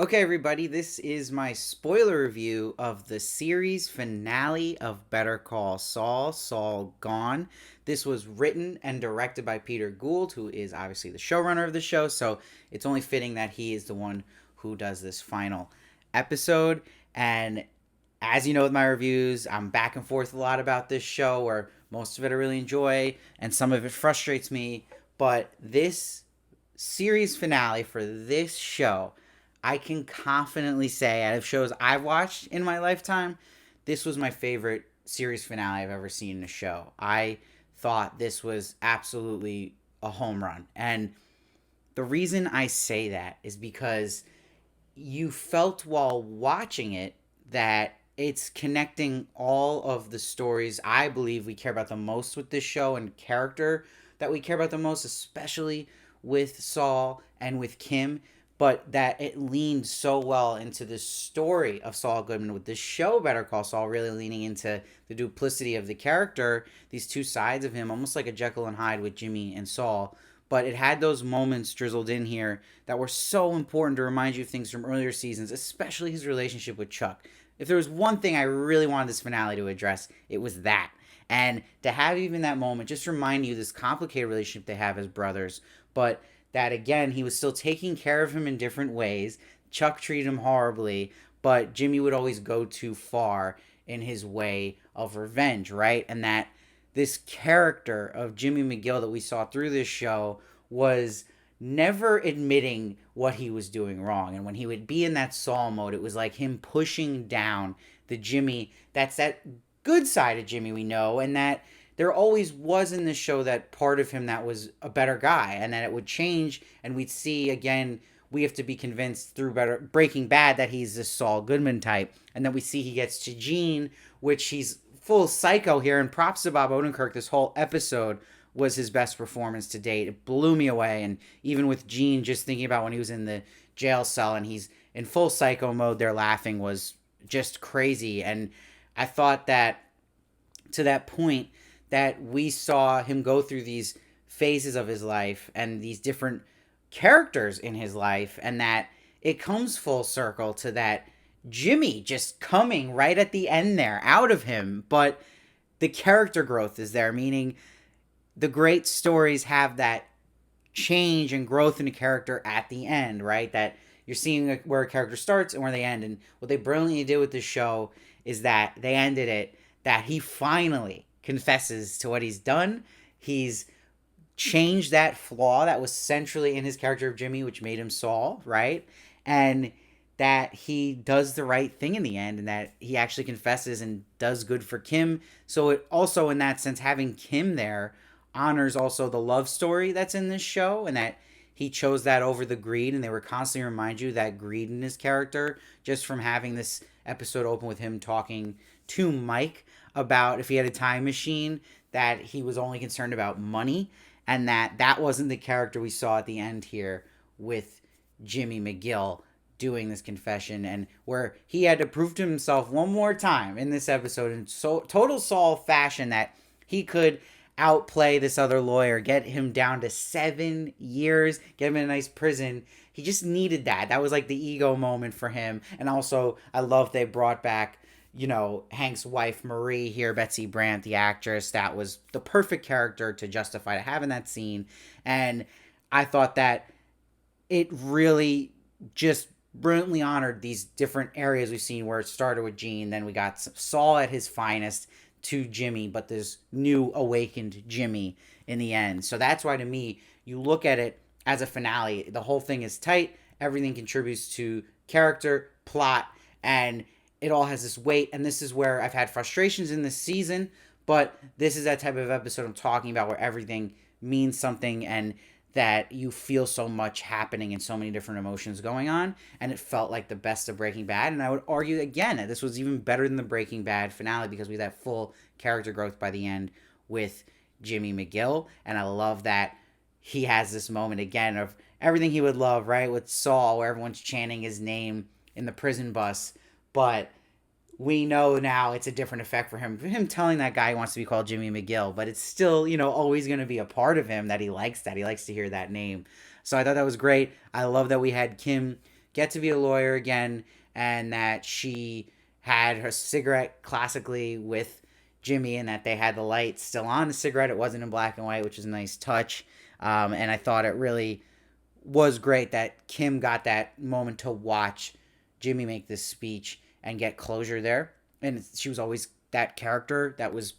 Okay, everybody, this is my spoiler review of the series finale of Better Call Saul, Saul Gone. This was written and directed by Peter Gould, who is obviously the showrunner of the show, so it's only fitting that he is the one who does this final episode. And as you know with my reviews, I'm back and forth a lot about this show, where most of it I really enjoy, and some of it frustrates me. But this series finale for this show, I can confidently say, out of shows I've watched in my lifetime, this was my favorite series finale I've ever seen in a show. I thought this was absolutely a home run. And the reason I say that is because you felt while watching it that it's connecting all of the stories I believe we care about the most with this show, and character that we care about the most, especially with Saul and with Kim. But that it leaned so well into the story of Saul Goodman, with this show Better Call Saul really leaning into the duplicity of the character, these two sides of him, almost like a Jekyll and Hyde with Jimmy and Saul. But it had those moments drizzled in here that were so important to remind you of things from earlier seasons, especially his relationship with Chuck. If there was one thing I really wanted this finale to address, it was that. And to have even that moment just remind you this complicated relationship they have as brothers, but that again, he was still taking care of him in different ways. Chuck treated him horribly, but Jimmy would always go too far in his way of revenge, right? And that this character of Jimmy McGill that we saw through this show was never admitting what he was doing wrong. And when he would be in that Saul mode, it was like him pushing down the Jimmy. That's that good side of Jimmy we know, and that there always was in this show that part of him that was a better guy, and that it would change, and we'd see again. We have to be convinced through better Breaking Bad that he's this Saul Goodman type, and then we see he gets to Gene, which he's full psycho here. And props to Bob Odenkirk. This whole episode was his best performance to date. It blew me away. And even with Gene, just thinking about when he was in the jail cell and he's in full psycho mode, there laughing was just crazy. And I thought that to that point that we saw him go through these phases of his life and these different characters in his life, and that it comes full circle to that Jimmy just coming right at the end there out of him. But the character growth is there, meaning the great stories have that change and growth in a character at the end, right? That you're seeing where a character starts and where they end. And what they brilliantly did with this show is that they ended it that he finally confesses to what he's done. He's changed that flaw that was centrally in his character of Jimmy, which made him Saul, right? And that he does the right thing in the end, and that he actually confesses and does good for Kim. So it also, in that sense, having Kim there honors also the love story that's in this show, and that he chose that over the greed. And they were constantly remind you that greed in his character, just from having this episode open with him talking to Mike about if he had a time machine, that he was only concerned about money, and that wasn't the character we saw at the end here with Jimmy McGill doing this confession, and where he had to prove to himself one more time in this episode in total Saul fashion that he could outplay this other lawyer, get him down to 7 years, get him in a nice prison. He just needed that. That was like the ego moment for him. And also, I love they brought back, Hank's wife, Marie here, Betsy Brandt, the actress. That was the perfect character to justify to have in that scene. And I thought that it really just brilliantly honored these different areas we've seen, where it started with Gene, then we got Saul at his finest to Jimmy, but this new awakened Jimmy in the end. So that's why, to me, you look at it as a finale. The whole thing is tight. Everything contributes to character, plot, and it all has this weight. And this is where I've had frustrations in this season, but this is that type of episode I'm talking about, where everything means something, and that you feel so much happening and so many different emotions going on. And it felt like the best of Breaking Bad. And I would argue again that this was even better than the Breaking Bad finale, because we had that full character growth by the end with Jimmy McGill. And I love that he has this moment again of everything he would love, right? With Saul, where everyone's chanting his name in the prison bus. But we know now it's a different effect for him. For him telling that guy he wants to be called Jimmy McGill, but it's still, always going to be a part of him that he likes that. He likes to hear that name. So I thought that was great. I love that we had Kim get to be a lawyer again, and that she had her cigarette classically with Jimmy, and that they had the light still on the cigarette. It wasn't in black and white, which is a nice touch. And I thought it really was great that Kim got that moment to watch Jimmy make this speech and get closure there. And she was always that character that was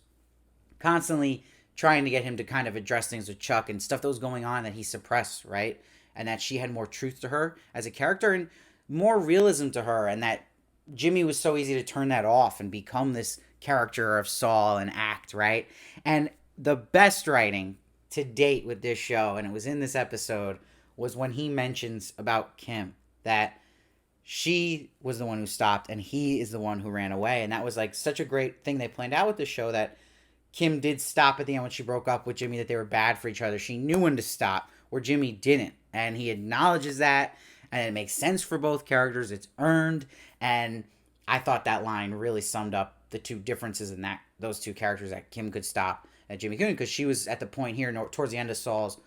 constantly trying to get him to kind of address things with Chuck and stuff that was going on that he suppressed, right? And that she had more truth to her as a character and more realism to her, and that Jimmy was so easy to turn that off and become this character of Saul and act, right? And the best writing to date with this show, and it was in this episode, was when he mentions about Kim, that she was the one who stopped and he is the one who ran away. And that was like such a great thing they planned out with the show, that Kim did stop at the end when she broke up with Jimmy, that they were bad for each other. She knew when to stop, where Jimmy didn't. And he acknowledges that, and it makes sense for both characters. It's earned. And I thought that line really summed up the two differences in that those two characters, that Kim could stop and Jimmy couldn't, because she was at the point here towards the end of Saul's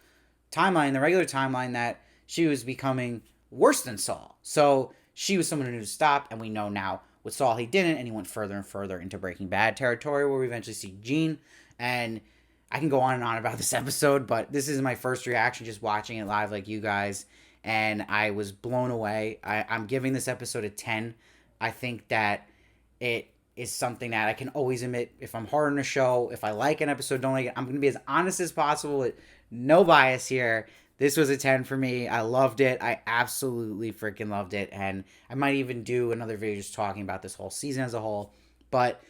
timeline, the regular timeline, that she was becoming worse than Saul. So she was someone who knew to stop, and we know now with Saul he didn't, and he went further and further into Breaking Bad territory, where we eventually see Gene. And I can go on and on about this episode, but this is my first reaction just watching it live like you guys, and I was blown away. I'm giving this episode a 10. I think that it is something that I can always admit, if I'm hard on a show, if I like an episode, don't like it, I'm going to be as honest as possible with no bias here. This was a 10 for me. I loved it. I absolutely freaking loved it. And I might even do another video just talking about this whole season as a whole. But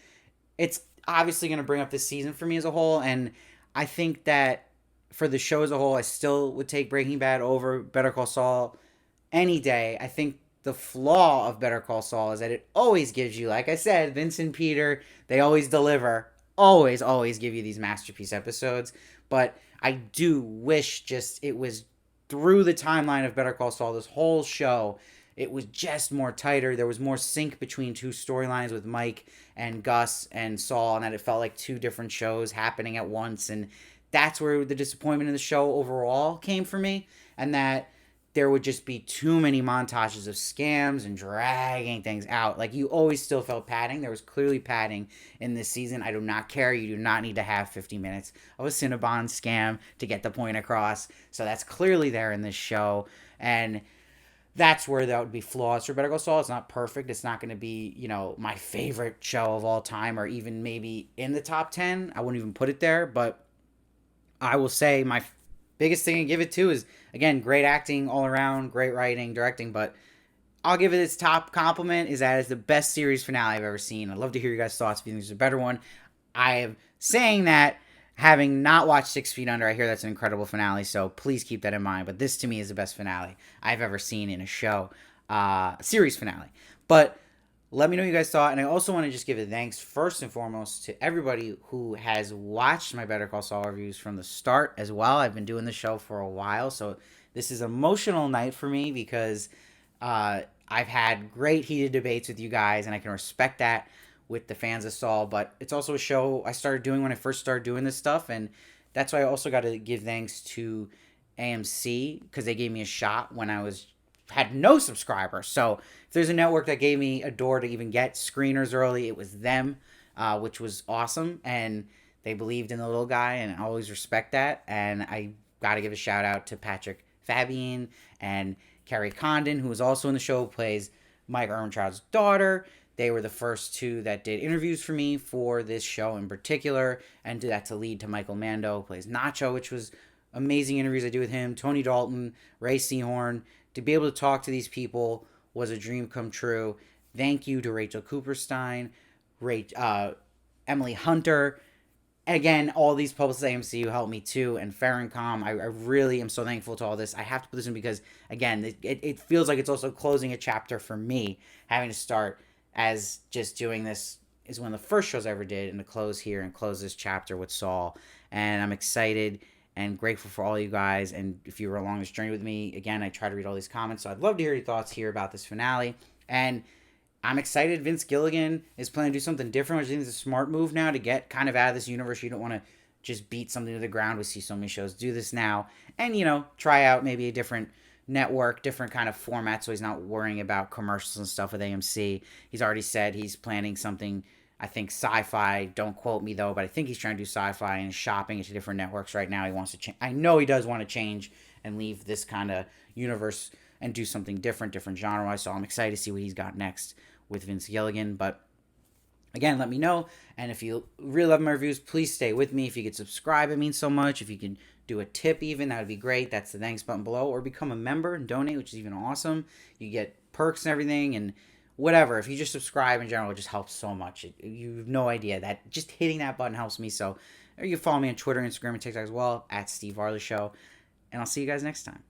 it's obviously going to bring up this season for me as a whole. And I think that for the show as a whole, I still would take Breaking Bad over Better Call Saul any day. I think the flaw of Better Call Saul is that it always gives you, like I said, Vince and Peter, they always deliver. Always give you these masterpiece episodes. But I do wish just it was through the timeline of Better Call Saul, this whole show, it was just more tighter. There was more sync between two storylines with Mike and Gus and Saul, and that it felt like two different shows happening at once. And that's where the disappointment in the show overall came for me. And that there would just be too many montages of scams and dragging things out. Like, you always still felt padding. There was clearly padding in this season. I do not care. You do not need to have 50 minutes of a Cinnabon scam to get the point across. So that's clearly there in this show. And that's where that would be flaws for Better Call Saul. It's not perfect. It's not going to be, my favorite show of all time, or even maybe in the top 10. I wouldn't even put it there. But I will say my biggest thing I give it to is, again, great acting all around, great writing, directing, but I'll give it its top compliment is that it's the best series finale I've ever seen. I'd love to hear your guys' thoughts if you think there's a better one. I am saying that having not watched 6 Feet Under, I hear that's an incredible finale, so please keep that in mind. But this, to me, is the best finale I've ever seen in a show, series finale. But let me know what you guys thought, and I also want to just give a thanks first and foremost to everybody who has watched my Better Call Saul reviews from the start as well. I've been doing the show for a while, so this is an emotional night for me because I've had great heated debates with you guys, and I can respect that with the fans of Saul, but it's also a show I started doing when I first started doing this stuff, and that's why I also got to give thanks to AMC, because they gave me a shot when I had no subscribers. So if there's a network that gave me a door to even get screeners early, it was them, which was awesome. And they believed in the little guy, and I always respect that. And I got to give a shout out to Patrick Fabian and Carrie Condon, who was also in the show, plays Mike Ehrmantraut's daughter. They were the first two that did interviews for me for this show in particular, and did that to lead to Michael Mando, who plays Nacho, which was amazing interviews I do with him, Tony Dalton, Ray Seehorn. To be able to talk to these people was a dream come true. Thank you to Rachel Cooperstein, Emily Hunter, and again, all these publicists at AMC who helped me too, and Farron.com. I really am so thankful to all this. I have to put this in because, again, it feels like it's also closing a chapter for me, having to start as just doing this is one of the first shows I ever did, and to close here and close this chapter with Saul. And I'm excited and grateful for all you guys. And if you were along this journey with me, again, I try to read all these comments, so I'd love to hear your thoughts here about this finale. And I'm excited Vince Gilligan is planning to do something different, which I think is a smart move now to get kind of out of this universe. You don't want to just beat something to the ground. We see so many shows do this now. And, try out maybe a different network, different kind of format, so he's not worrying about commercials and stuff with AMC. He's already said he's planning something, I think sci-fi. Don't quote me though, but I think he's trying to do sci-fi and shopping into different networks right now. He wants to change. I know he does want to change and leave this kind of universe and do something different, different genre-wise. So I'm excited to see what he's got next with Vince Gilligan. But again, let me know. And if you really love my reviews, please stay with me. If you could subscribe, it means so much. If you can do a tip even, that would be great. That's the thanks button below. Or become a member and donate, which is even awesome. You get perks and everything and whatever. If you just subscribe in general, it just helps so much. You have no idea that just hitting that button helps me. So, or you can follow me on Twitter, Instagram, and TikTok as well, at Steve Varley Show. And I'll see you guys next time.